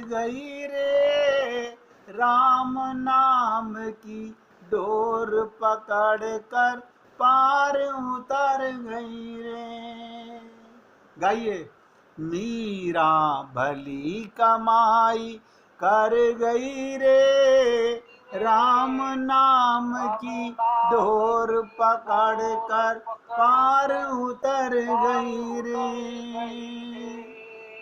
गई रे, राम नाम की डोर पकड़ कर पार उतर गई रे। गाइए। मीरा भली कमाई कर गई रे, राम नाम की डोर पकड़ कर पार उतर गई रे।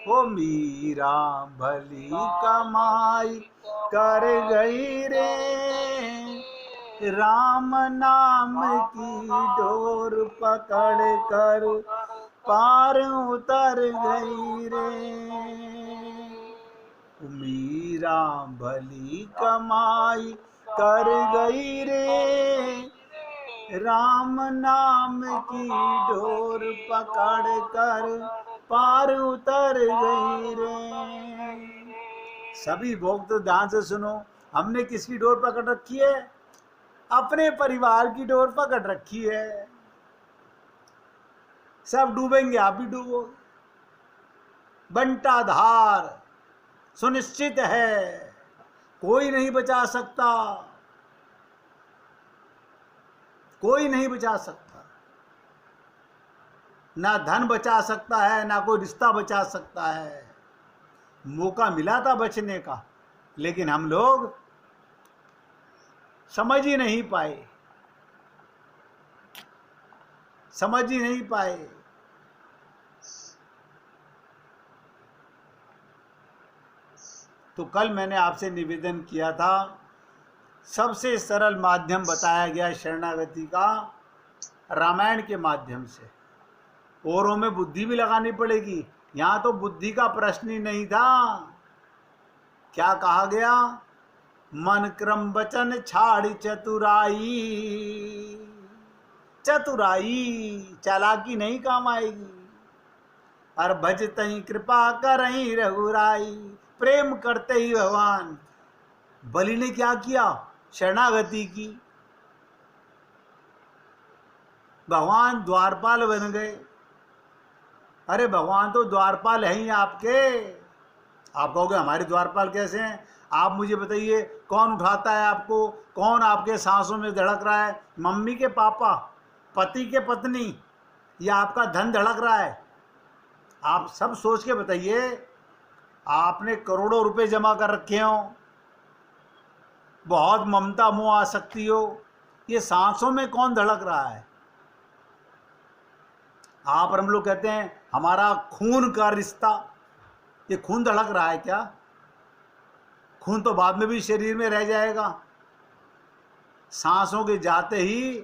ओ मीरा भली कमाई कर गई रे, राम नाम की डोर पकड़ कर पार उतर गई रे। मीरा भली कमाई कर गई रे, राम नाम की डोर पकड़ कर पार उतर गई रे। सभी भक्त ध्यान से सुनो, हमने किसकी डोर पकड़ रखी है? अपने परिवार की डोर पकड़ रखी है। सब डूबेंगे, आप भी डूबोगे। बंटा धार सुनिश्चित है, कोई नहीं बचा सकता, कोई नहीं बचा सकता। ना धन बचा सकता है, ना कोई रिश्ता बचा सकता है। मौका मिला था बचने का, लेकिन हम लोग समझ ही नहीं पाए, समझ ही नहीं पाए। तो कल मैंने आपसे निवेदन किया था, सबसे सरल माध्यम बताया गया शरणागति का रामायण के माध्यम से। औरों में बुद्धि भी लगानी पड़ेगी, यहां तो बुद्धि का प्रश्न ही नहीं था। क्या कहा गया? मन क्रम वचन छाड़ चतुराई। चतुराई चालाकी नहीं काम आएगी। और भजतई कृपा करई रघुराई, प्रेम करते ही भगवान। बलि ने क्या किया? शरणागति की। भगवान द्वारपाल बन गए। अरे भगवान तो द्वारपाल है ही आपके। आप कहोगे हमारे द्वारपाल कैसे हैं? आप मुझे बताइए, कौन उठाता है आपको? कौन आपके सांसों में धड़क रहा है? मम्मी के पापा, पति के पत्नी, या आपका धन धड़क रहा है? आप सब सोच के बताइए। आपने करोड़ों रुपए जमा कर रखे हो, बहुत ममता मोह आसक्ति हो, ये सांसों में कौन धड़क रहा है? आप और हम लोग कहते हैं हमारा खून का रिश्ता, ये खून धड़क रहा है क्या? खून तो बाद में भी शरीर में रह जाएगा। सांसों के जाते ही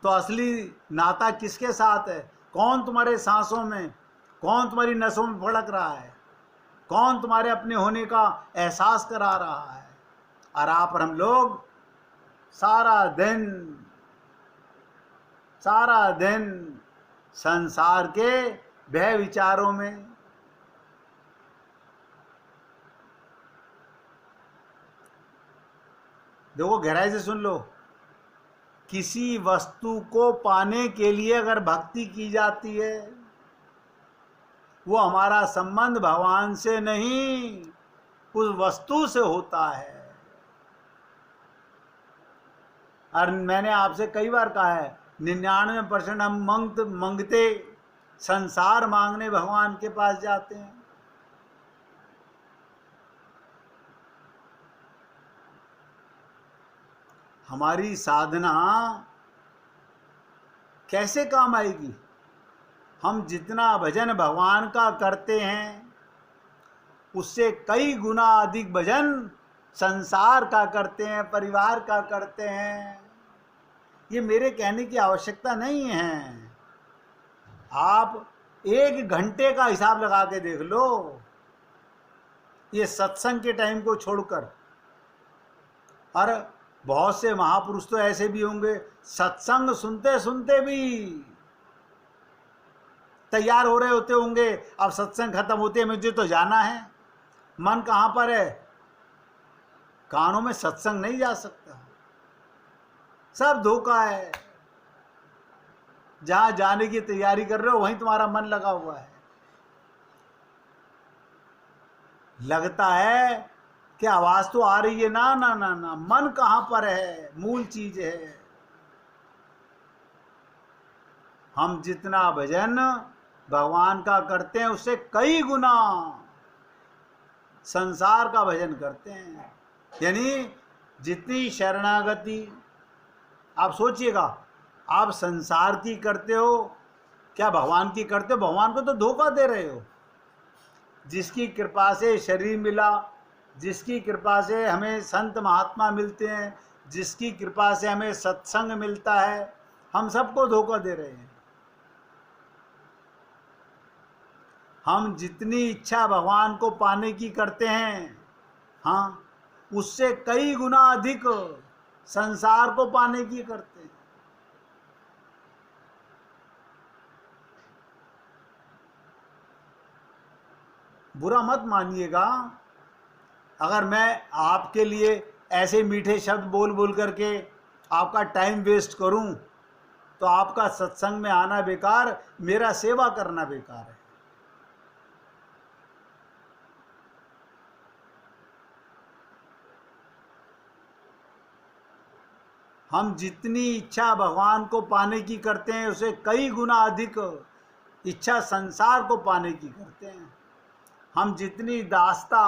तो असली नाता किसके साथ है? कौन तुम्हारे सांसों में, कौन तुम्हारी नसों में फड़क रहा है? कौन तुम्हारे अपने होने का एहसास करा रहा है? और आप और हम लोग सारा दिन संसार के भय विचारों में। देखो, गहराई से सुन लो। किसी वस्तु को पाने के लिए अगर भक्ति की जाती है, वो हमारा संबंध भगवान से नहीं, उस वस्तु से होता है। और मैंने आपसे कई बार कहा है, 99% हम मंगते संसार मांगने भगवान के पास जाते हैं। हमारी साधना कैसे काम आएगी? हम जितना भजन भगवान का करते हैं, उससे कई गुना अधिक भजन संसार का करते हैं, परिवार का करते हैं। ये मेरे कहने की आवश्यकता नहीं है। आप 1 घंटे का हिसाब लगा के देख लो, ये सत्संग के टाइम को छोड़कर। और बहुत से महापुरुष तो ऐसे भी होंगे, सत्संग सुनते सुनते भी तैयार हो रहे होते होंगे, अब सत्संग खत्म होते मुझे तो जाना है। मन कहां पर है? कानों में सत्संग नहीं जा सकता। सब धोखा है। जहां जाने की तैयारी कर रहे हो वहीं तुम्हारा मन लगा हुआ है। लगता है कि आवाज तो आ रही है, ना ना ना ना, मन कहाँ पर है, मूल चीज है। हम जितना भजन भगवान का करते हैं उससे कई गुना संसार का भजन करते हैं। यानी जितनी शरणागति, आप सोचिएगा, आप संसार की करते हो, क्या भगवान की करते हो? भगवान को तो धोखा दे रहे हो। जिसकी कृपा से शरीर मिला, जिसकी कृपा से हमें संत महात्मा मिलते हैं, जिसकी कृपा से हमें सत्संग मिलता है, हम सबको धोखा दे रहे हैं। हम जितनी इच्छा भगवान को पाने की करते हैं, हाँ, उससे कई गुना अधिक संसार को पाने की करते हैं। बुरा मत मानिएगा अगर मैं आपके लिए ऐसे मीठे शब्द बोल बोल करके आपका टाइम वेस्ट करूं, तो आपका सत्संग में आना बेकार, मेरा सेवा करना बेकार है। हम जितनी इच्छा भगवान को पाने की करते हैं उसे कई गुना अधिक इच्छा संसार को पाने की करते हैं। हम जितनी दास्ता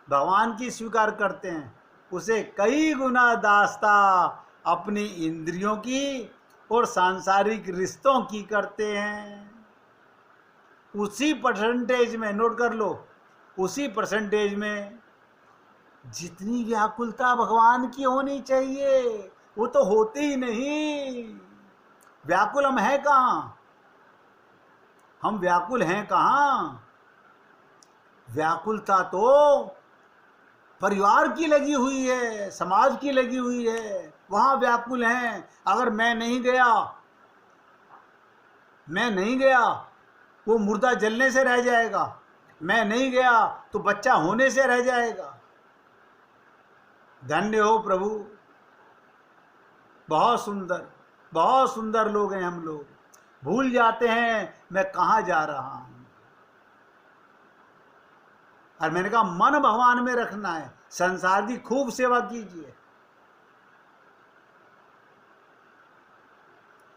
भगवान की स्वीकार करते हैं उसे कई गुना दास्ता अपनी इंद्रियों की और सांसारिक रिश्तों की करते हैं। उसी परसेंटेज में, नोट कर लो, उसी परसेंटेज में जितनी व्याकुलता भगवान की होनी चाहिए वो तो होती ही नहीं। व्याकुल हम हैं कहाँ? हम व्याकुल हैं कहाँ? व्याकुलता तो परिवार की लगी हुई है, समाज की लगी हुई है, वहां व्याकुल हैं। अगर मैं नहीं गया वो मुर्दा जलने से रह जाएगा, मैं नहीं गया तो बच्चा होने से रह जाएगा। धन्य हो प्रभु, बहुत सुंदर लोग हैं हम लोग। भूल जाते हैं मैं कहाँ जा रहा हूं। और मैंने कहा मन भगवान में रखना है, संसार की खूब सेवा कीजिए।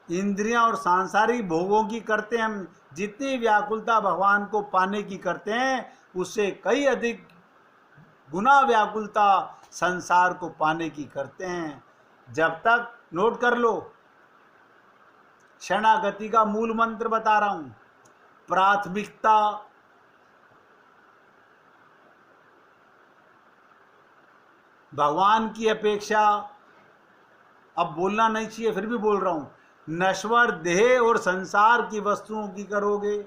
इंद्रियां और सांसारिक भोगों की करते हैं हम, जितनी व्याकुलता भगवान को पाने की करते हैं उससे कई अधिक गुना व्याकुलता संसार को पाने की करते हैं। जब तक, नोट कर लो, शरणागति का मूल मंत्र बता रहा हूं, प्राथमिकता भगवान की अपेक्षा, अब बोलना नहीं चाहिए फिर भी बोल रहा हूं, नश्वर देह और संसार की वस्तुओं की करोगे,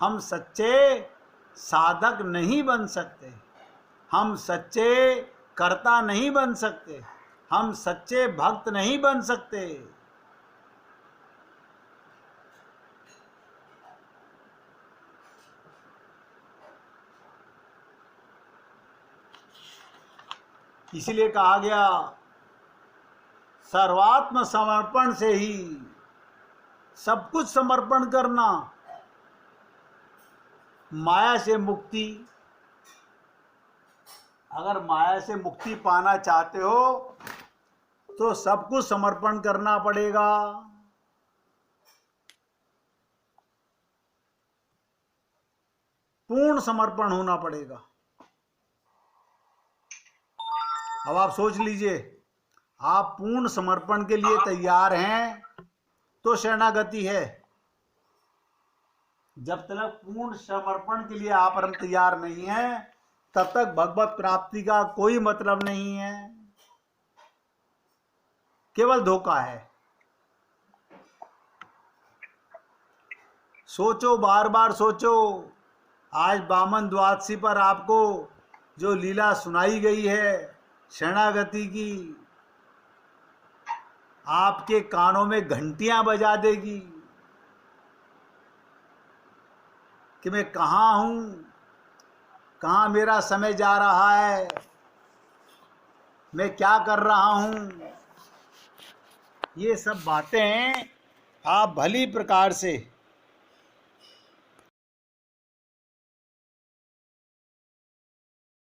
हम सच्चे साधक नहीं बन सकते, हम सच्चे कर्ता नहीं बन सकते, हम सच्चे भक्त नहीं बन सकते। इसीलिए कहा गया सर्वात्म समर्पण से ही सब कुछ समर्पण करना, माया से मुक्ति। अगर माया से मुक्ति पाना चाहते हो तो सब कुछ समर्पण करना पड़ेगा। पूर्ण समर्पण होना पड़ेगा। अब आप सोच लीजिए, आप पूर्ण समर्पण के लिए तैयार हैं तो शरणागति है। जब तक पूर्ण समर्पण के लिए आप हम तैयार नहीं हैं तब तक भगवत प्राप्ति का कोई मतलब नहीं है, केवल धोखा है। सोचो, बार बार सोचो। आज वामन द्वादशी पर आपको जो लीला सुनाई गई है शरणागति की, आपके कानों में घंटियां बजा देगी कि मैं कहाँ हूं, कहाँ मेरा समय जा रहा है, मैं क्या कर रहा हूं। ये सब बातें आप भली प्रकार से